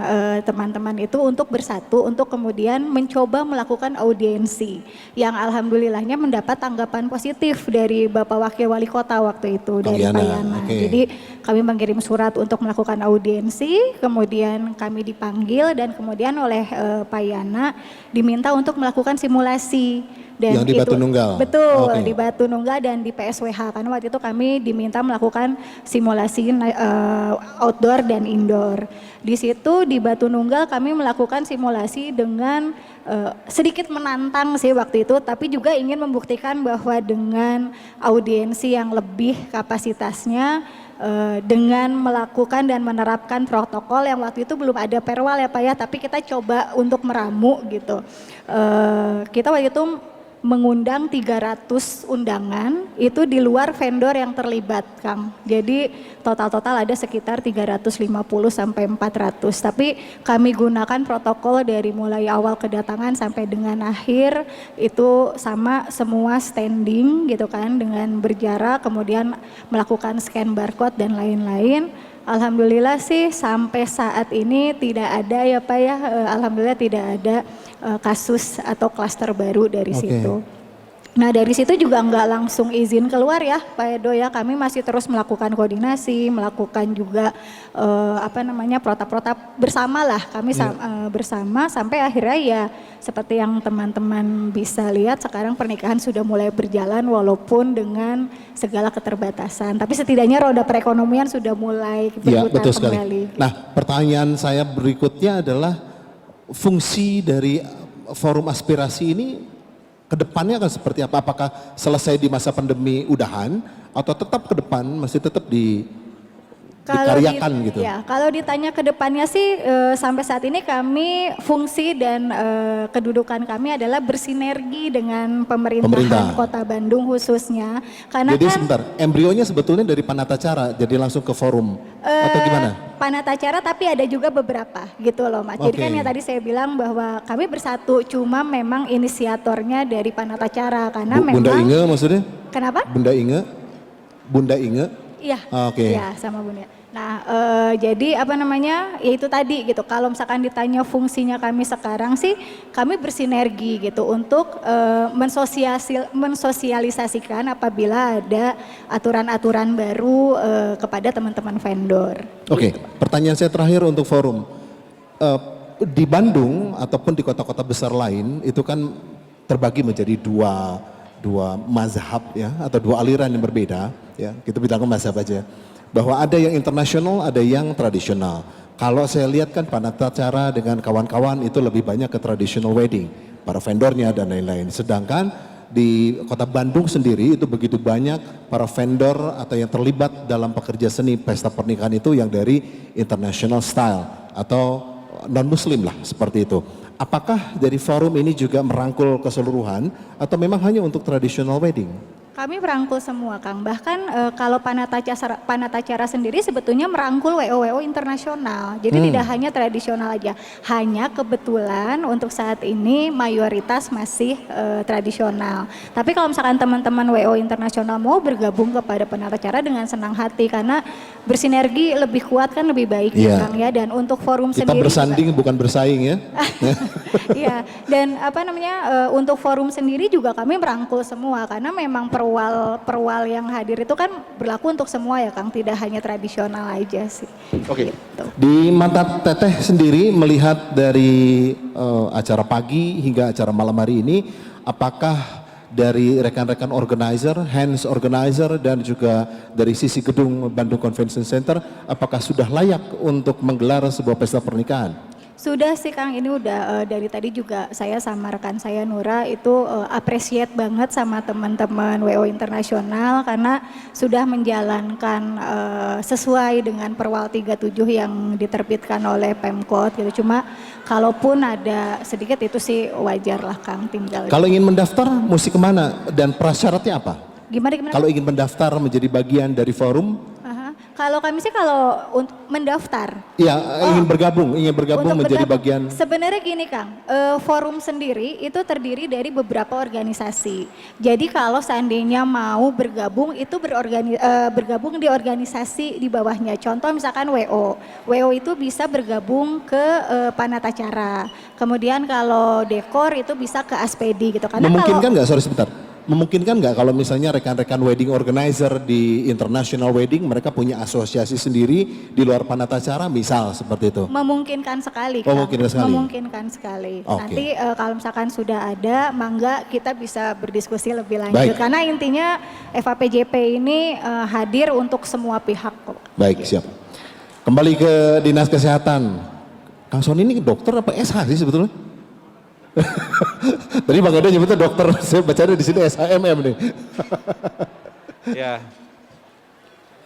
itu untuk bersatu untuk kemudian mencoba melakukan audiensi yang alhamdulillahnya mendapat tanggapan positif dari Bapak Wakil Wali Kota waktu itu dari Pak Yana. Jadi kami mengirim surat untuk melakukan audiensi, kemudian kami dipanggil dan kemudian oleh Pak Yana diminta untuk melakukan simulasi. Dan yang di Batu Nunggal? Betul, di Batu Nunggal dan di PSWH, karena waktu itu kami diminta melakukan simulasi outdoor dan indoor. Di situ di Batu Nunggal kami melakukan simulasi dengan sedikit menantang sih waktu itu, tapi juga ingin membuktikan bahwa dengan audiensi yang lebih kapasitasnya, dengan melakukan dan menerapkan protokol yang waktu itu belum ada perwal ya Pak ya, tapi kita coba untuk meramu gitu. Kita waktu itu mengundang 300 undangan itu di luar vendor yang terlibat Kang. Jadi total ada sekitar 350 sampai 400. Tapi kami gunakan protokol dari mulai awal kedatangan sampai dengan akhir itu sama semua standing gitu kan, dengan berjarak, kemudian melakukan scan barcode dan lain-lain. Alhamdulillah sih sampai saat ini tidak ada ya Pak ya, alhamdulillah tidak ada kasus atau klaster baru dari situ. Nah dari situ juga nggak langsung izin keluar ya Pak Edo ya, kami masih terus melakukan koordinasi, melakukan juga protap-protap bersama lah, kami bersama sampai akhirnya ya seperti yang teman-teman bisa lihat sekarang pernikahan sudah mulai berjalan walaupun dengan segala keterbatasan, tapi setidaknya roda perekonomian sudah mulai Ya, berputar betul sekali. kembali. Nah, pertanyaan saya berikutnya adalah fungsi dari forum aspirasi ini ke depannya akan seperti apa? Apakah selesai di masa pandemi udahan atau tetap ke depan masih tetap dikaryakan gitu? Ya, kalau ditanya ke depannya sih sampai saat ini kami fungsi dan kedudukan kami adalah bersinergi dengan pemerintahan Kota Bandung khususnya. Karena Jadi kan sebentar, embrionya sebetulnya dari Panatacara jadi langsung ke forum atau gimana? Panatacara tapi ada juga beberapa gitu loh Mas. Jadi kan yang tadi saya bilang bahwa kami bersatu cuma memang inisiatornya dari Panatacara karena memang. Bunda Inge maksudnya? Kenapa? Bunda Inge? Bunda Inge? Iya. Oke. Iya sama Bunda. Nah, jadi ya itu tadi gitu. Kalau misalkan ditanya fungsinya kami sekarang sih, kami bersinergi gitu untuk mensosialisasikan apabila ada aturan-aturan baru kepada teman-teman vendor. Oke, pertanyaan saya terakhir untuk forum. Di Bandung ataupun di kota-kota besar lain itu kan terbagi menjadi dua mazhab ya atau dua aliran yang berbeda ya. Kita bilang mazhab aja. Bahwa ada yang internasional, ada yang tradisional. Kalau saya lihat kan Panatacara dengan kawan-kawan itu lebih banyak ke traditional wedding, para vendornya dan lain-lain. Sedangkan di kota Bandung sendiri itu begitu banyak para vendor atau yang terlibat dalam pekerja seni pesta pernikahan itu yang dari international style atau non-muslim lah seperti itu. Apakah dari forum ini juga merangkul keseluruhan atau memang hanya untuk traditional wedding? Kami merangkul semua Kang, bahkan kalau Panatacara sendiri sebetulnya merangkul WO internasional, jadi tidak hanya tradisional aja, hanya kebetulan untuk saat ini mayoritas masih tradisional. Tapi kalau misalkan teman-teman WO internasional mau bergabung kepada Panatacara dengan senang hati, karena bersinergi lebih kuat kan lebih baik ya Kang ya, dan untuk forum kita sendiri bersanding juga, bukan bersaing ya. Iya, dan untuk forum sendiri juga kami merangkul semua karena memang perwal yang hadir itu kan berlaku untuk semua ya Kang, tidak hanya tradisional aja sih. Oke. Gitu. Di mata Teteh sendiri melihat dari acara pagi hingga acara malam hari ini, apakah dari rekan-rekan organizer, hands organizer dan juga dari sisi gedung Bandung Convention Center, apakah sudah layak untuk menggelar sebuah pesta pernikahan? Sudah sih Kang, ini udah dari tadi juga saya sama rekan saya Nura itu appreciate banget sama teman-teman WO internasional karena sudah menjalankan sesuai dengan Perwal 37 yang diterbitkan oleh Pemkot gitu. Cuma kalaupun ada sedikit itu sih wajar lah Kang, tinggal. Kalau ingin mendaftar mesti kemana dan prasyaratnya apa? Gimana? Kalau ingin mendaftar menjadi bagian dari forum? Kalau kami sih kalau untuk mendaftar. Iya, ingin bergabung menjadi bagian. Sebenarnya gini Kang, forum sendiri itu terdiri dari beberapa organisasi. Jadi kalau seandainya mau bergabung itu bergabung di organisasi di bawahnya. Contoh misalkan WO itu bisa bergabung ke Panatacara. Kemudian kalau dekor itu bisa ke Aspedi gitu. Karena memungkinkan nggak, sorry sebentar. Memungkinkan nggak kalau misalnya rekan-rekan wedding organizer di international wedding mereka punya asosiasi sendiri di luar Panatacara misal seperti itu? Memungkinkan sekali Kang. Memungkinkan sekali. Okay. Nanti kalau misalkan sudah ada, mangga kita bisa berdiskusi lebih lanjut. Baik. Karena intinya FAPJP ini hadir untuk semua pihak kok. Baik, siap. Kembali ke Dinas Kesehatan. Kang Soni ini dokter apa SH sih sebetulnya? Tadi Bang Eda nyebutnya dokter, saya bacanya di sini SHMM nih. Ya,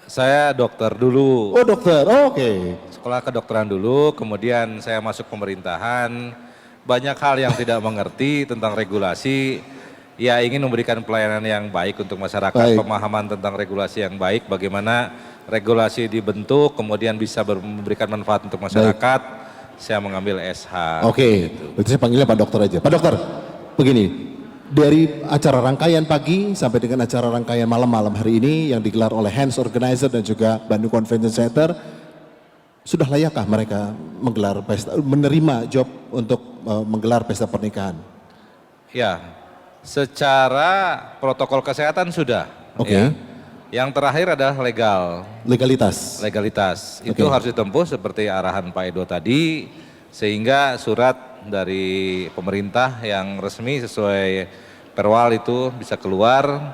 saya dokter dulu. Oh dokter, oke. Sekolah kedokteran dulu, kemudian saya masuk pemerintahan. Banyak hal yang tidak mengerti tentang regulasi. Ya ingin memberikan pelayanan yang baik untuk masyarakat, pemahaman tentang regulasi yang baik, bagaimana regulasi dibentuk, kemudian bisa memberikan manfaat untuk masyarakat. Saya mengambil SH. Oke, berarti saya panggilnya Pak Dokter aja. Pak Dokter, begini, dari acara rangkaian pagi sampai dengan acara rangkaian malam-malam hari ini yang digelar oleh Hands Organizer dan juga Bandung Convention Center, sudah layakkah mereka menggelar pesta, menerima job untuk menggelar pesta pernikahan? Ya, Secara protokol kesehatan sudah. Oke. Ya. Yang terakhir adalah Legalitas. legalitas. Oke. Itu harus ditempuh seperti arahan Pak Edo tadi, sehingga surat dari pemerintah yang resmi sesuai perwal itu bisa keluar.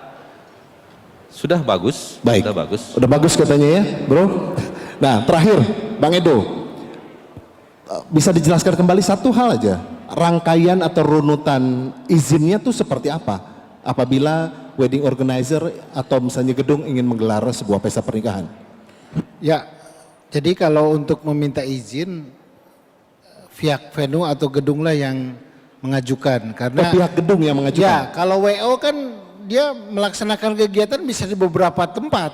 Sudah bagus, Baik. sudah bagus. Udah bagus katanya ya, Bro. Nah, terakhir, Bang Edo, bisa dijelaskan kembali satu hal aja, rangkaian atau runutan izinnya tuh seperti apa? Apabila wedding organizer atau misalnya gedung ingin menggelar sebuah pesta pernikahan. Ya, jadi kalau untuk meminta izin, pihak venue atau gedung lah yang mengajukan. Karena Pihak gedung yang ya, mengajukan. kalau WO kan dia melaksanakan kegiatan bisa di beberapa tempat.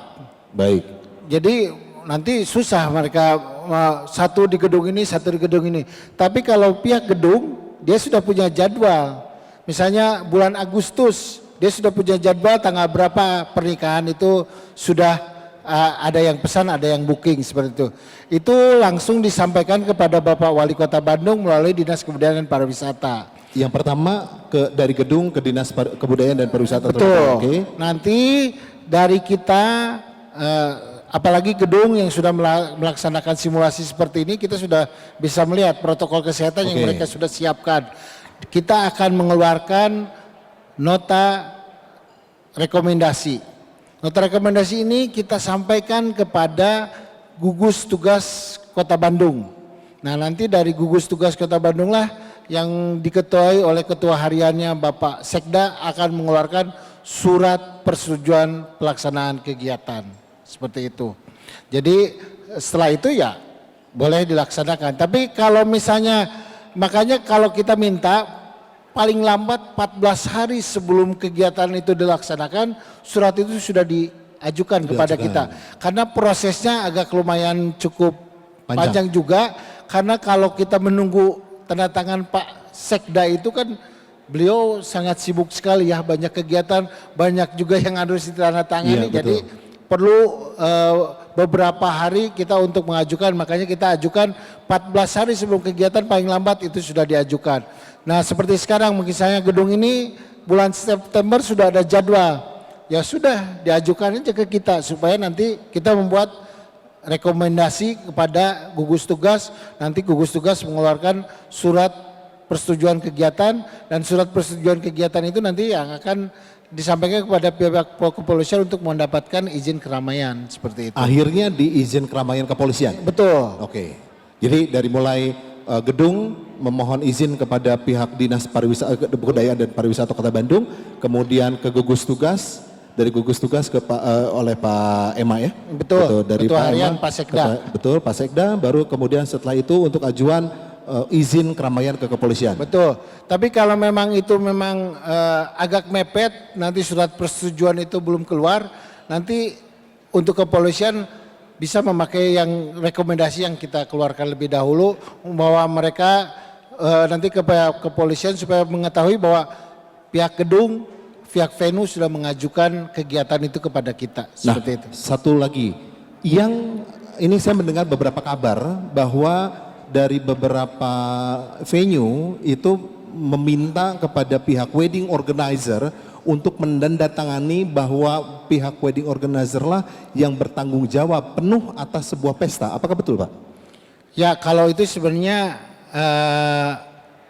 Baik. Jadi nanti susah mereka satu di gedung ini, satu di gedung ini. Tapi kalau pihak gedung dia sudah punya jadwal. Misalnya bulan Agustus dia sudah punya jadwal tanggal berapa pernikahan itu sudah ada yang pesan, ada yang booking seperti itu. Itu langsung disampaikan kepada Bapak Wali Kota Bandung melalui Dinas Kebudayaan dan Pariwisata. Yang pertama dari gedung ke Dinas Kebudayaan dan Pariwisata. Betul. Oke. Nanti dari kita apalagi gedung yang sudah melaksanakan simulasi seperti ini, kita sudah bisa melihat protokol kesehatan yang mereka sudah siapkan. Kita akan mengeluarkan nota rekomendasi. Nota rekomendasi ini kita sampaikan kepada gugus tugas Kota Bandung. Nah, nanti dari gugus tugas Kota Bandung lah yang diketuai oleh ketua hariannya Bapak Sekda akan mengeluarkan surat persetujuan pelaksanaan kegiatan. Seperti itu. Jadi setelah itu ya boleh dilaksanakan. Tapi kalau misalnya, makanya kalau kita minta paling lambat 14 hari sebelum kegiatan itu dilaksanakan, surat itu sudah diajukan kepada kita. Karena prosesnya agak lumayan cukup panjang juga. Karena kalau kita menunggu tanda tangan Pak Sekda itu kan beliau sangat sibuk sekali ya, banyak kegiatan, banyak juga yang harus ditandatangani. Iya, jadi perlu beberapa hari kita untuk mengajukan, makanya kita ajukan 14 hari sebelum kegiatan paling lambat itu sudah diajukan. Nah, seperti sekarang misalnya gedung ini bulan September sudah ada jadwal, ya sudah diajukan aja ke kita supaya nanti kita membuat rekomendasi kepada gugus tugas, nanti gugus tugas mengeluarkan surat persetujuan kegiatan, dan surat persetujuan kegiatan itu nanti yang akan disampaikan kepada pihak kepolisian untuk mendapatkan izin keramaian seperti itu. Akhirnya diizin keramaian kepolisian. Betul. Oke. Jadi dari mulai gedung memohon izin kepada pihak Dinas Kebudayaan dan Pariwisata Kota Bandung, kemudian ke gugus tugas, dari gugus tugas ke oleh Pak Ema ya. Betul. Dari Ketua Pak Harian Ema, Pak Sekda. betul, Pak Sekda, baru kemudian setelah itu untuk ajuan izin keramaian ke kepolisian. Betul. Tapi kalau memang itu memang agak mepet, nanti surat persetujuan itu belum keluar, nanti untuk kepolisian bisa memakai yang rekomendasi yang kita keluarkan lebih dahulu, bahwa mereka nanti ke pihak kepolisian supaya mengetahui bahwa pihak gedung, pihak venue sudah mengajukan kegiatan itu kepada kita. Seperti itu. Satu lagi, yang ini saya mendengar beberapa kabar bahwa dari beberapa venue itu meminta kepada pihak wedding organizer untuk menandatangani bahwa pihak wedding organizer lah yang bertanggung jawab penuh atas sebuah pesta. Apakah betul, Pak? Ya, kalau itu sebenarnya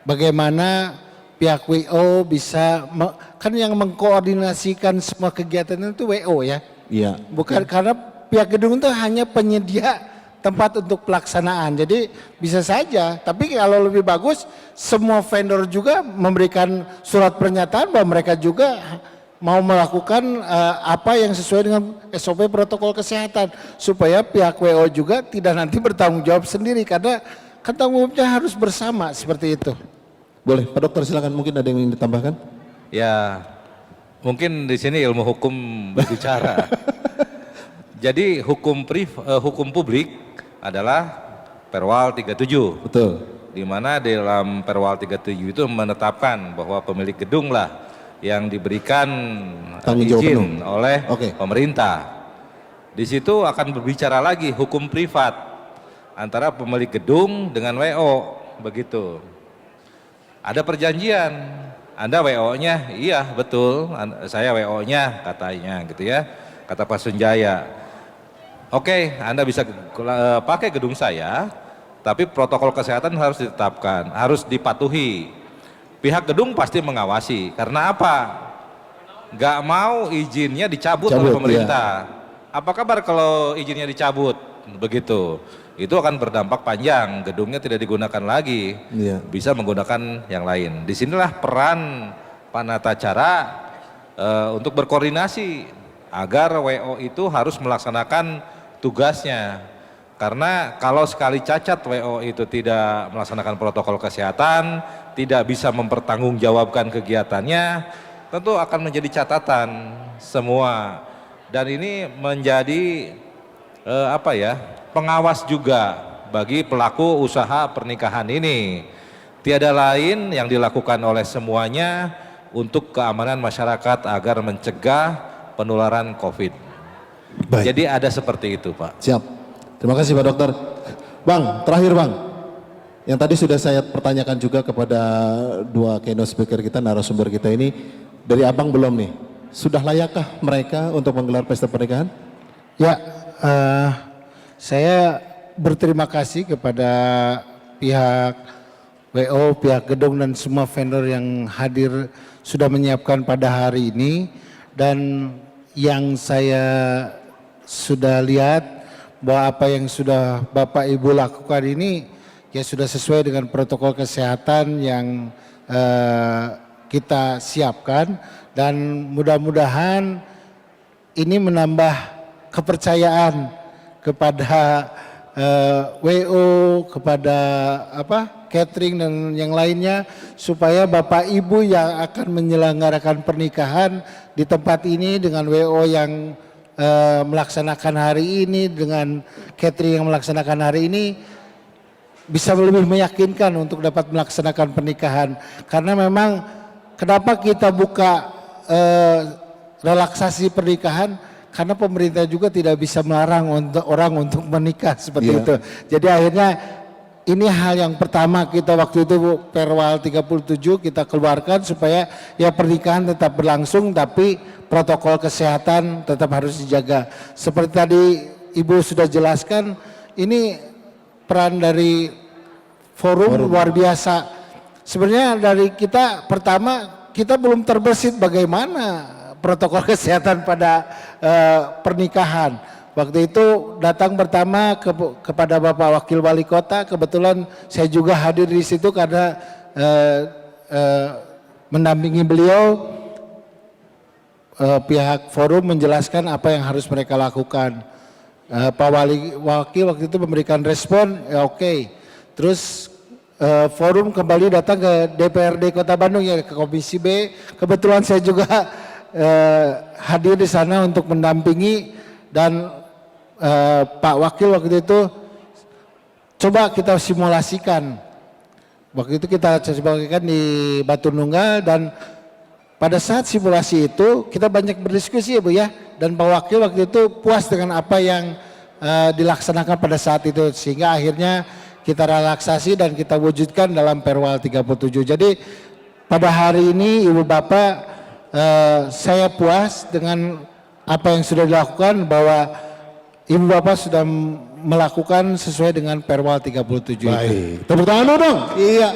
bagaimana pihak WO bisa, kan yang mengkoordinasikan semua kegiatan itu WO ya. Iya. Bukan karena pihak gedung itu hanya penyedia tempat untuk pelaksanaan. Jadi bisa saja, tapi kalau lebih bagus semua vendor juga memberikan surat pernyataan bahwa mereka juga mau melakukan apa yang sesuai dengan SOP protokol kesehatan, supaya pihak WO juga tidak nanti bertanggung jawab sendiri, karena kan tanggung jawabnya harus bersama seperti itu. Boleh, Pak Dokter silakan, mungkin ada yang ingin ditambahkan? Ya, mungkin di sini ilmu hukum berbicara. Jadi hukum publik adalah Perwal 37. Betul. Di mana dalam Perwal 37 itu menetapkan bahwa pemilik gedung lah yang diberikan Tanggung jawab penuh izin oleh pemerintah. Di situ akan berbicara lagi hukum privat antara pemilik gedung dengan WO, begitu. Ada perjanjian Anda WO-nya, iya betul, saya WO-nya katanya gitu ya, kata Pak Sunjaya. Oke, Anda bisa pakai gedung saya, tapi protokol kesehatan harus ditetapkan, harus dipatuhi. Pihak gedung pasti mengawasi, karena apa? Nggak mau izinnya dicabut oleh pemerintah. Apa kabar kalau izinnya dicabut? Begitu. Itu akan berdampak panjang, gedungnya tidak digunakan lagi, bisa menggunakan yang lain. Disinilah peran penata cara untuk berkoordinasi agar WO itu harus melaksanakan tugasnya. Karena kalau sekali cacat WO itu tidak melaksanakan protokol kesehatan, tidak bisa mempertanggungjawabkan kegiatannya, tentu akan menjadi catatan semua. Dan ini menjadi pengawas juga bagi pelaku usaha pernikahan ini. Tiada lain yang dilakukan oleh semuanya untuk keamanan masyarakat agar mencegah penularan COVID. Baik. Jadi ada seperti itu, Pak. Siap. Terima kasih Pak Dokter. Bang, terakhir Bang. Yang tadi sudah saya pertanyakan juga kepada dua keynote speaker kita, narasumber kita ini, dari Abang belum nih. Sudah layakkah mereka untuk menggelar pesta pernikahan? Ya, saya berterima kasih kepada pihak WO, pihak gedung dan semua vendor yang hadir sudah menyiapkan pada hari ini. Dan yang saya sudah lihat bahwa apa yang sudah Bapak Ibu lakukan ini ya sudah sesuai dengan protokol kesehatan yang kita siapkan, dan mudah-mudahan ini menambah kepercayaan kepada WO, kepada catering dan yang lainnya, supaya Bapak Ibu yang akan menyelenggarakan pernikahan di tempat ini dengan WO yang melaksanakan hari ini, dengan catering yang melaksanakan hari ini, bisa lebih meyakinkan untuk dapat melaksanakan pernikahan. Karena memang kenapa kita buka relaksasi pernikahan, karena pemerintah juga tidak bisa melarang untuk orang untuk menikah seperti itu. Jadi akhirnya ini hal yang pertama kita waktu itu Perwal 37 kita keluarkan supaya ya pernikahan tetap berlangsung tapi protokol kesehatan tetap harus dijaga. Seperti tadi Ibu sudah jelaskan, ini peran dari forum luar biasa. Sebenarnya dari kita pertama kita belum terbersit bagaimana protokol kesehatan pada pernikahan. Waktu itu datang pertama kepada Bapak Wakil Wali Kota, kebetulan saya juga hadir di situ karena mendampingi beliau. Pihak forum menjelaskan apa yang harus mereka lakukan. Pak Wakil waktu itu memberikan respon, ya oke. Terus forum kembali datang ke DPRD Kota Bandung, ya ke Komisi B. Kebetulan saya juga hadir di sana untuk mendampingi, dan Pak Wakil waktu itu coba kita simulasikan. Waktu itu kita simulasikan di Batu Nunggal, dan pada saat simulasi itu kita banyak berdiskusi ya Bu ya, dan Pak Wakil waktu itu puas dengan apa yang dilaksanakan pada saat itu, sehingga akhirnya kita relaksasi dan kita wujudkan dalam Perwal 37. Jadi pada hari ini Ibu Bapak, saya puas dengan apa yang sudah dilakukan, bahwa Ibu Bapak sudah melakukan sesuai dengan Perwal 37. Baik, tepuk tangan dong. Iya.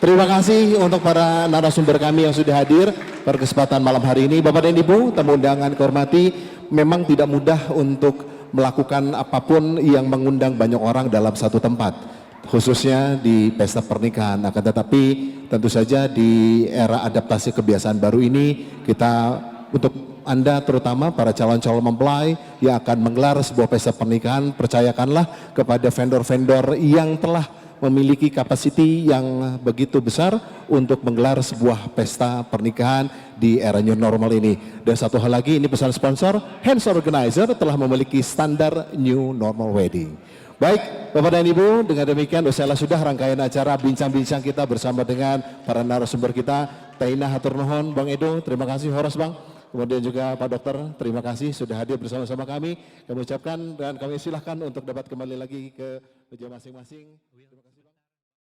Terima kasih untuk para narasumber kami yang sudah hadir pada kesempatan malam hari ini. Bapak dan Ibu, tamu undangan kehormati, memang tidak mudah untuk melakukan apapun yang mengundang banyak orang dalam satu tempat, khususnya di pesta pernikahan. Akan tetapi tentu saja di era adaptasi kebiasaan baru ini, kita untuk Anda terutama para calon-calon mempelai yang akan menggelar sebuah pesta pernikahan, percayakanlah kepada vendor-vendor yang telah memiliki kapasiti yang begitu besar untuk menggelar sebuah pesta pernikahan di era new normal ini. Dan satu hal lagi, ini pesan sponsor, Hands Organizer telah memiliki standar new normal wedding. Baik, Bapak dan Ibu, dengan demikian usailah sudah rangkaian acara bincang-bincang kita bersama dengan para narasumber kita. Taina hatur nuhun, Bang Edo, terima kasih Horas Bang. Kemudian juga Pak Dokter, terima kasih sudah hadir bersama-sama kami. Kami ucapkan dan kami silahkan untuk dapat kembali lagi ke meja masing-masing.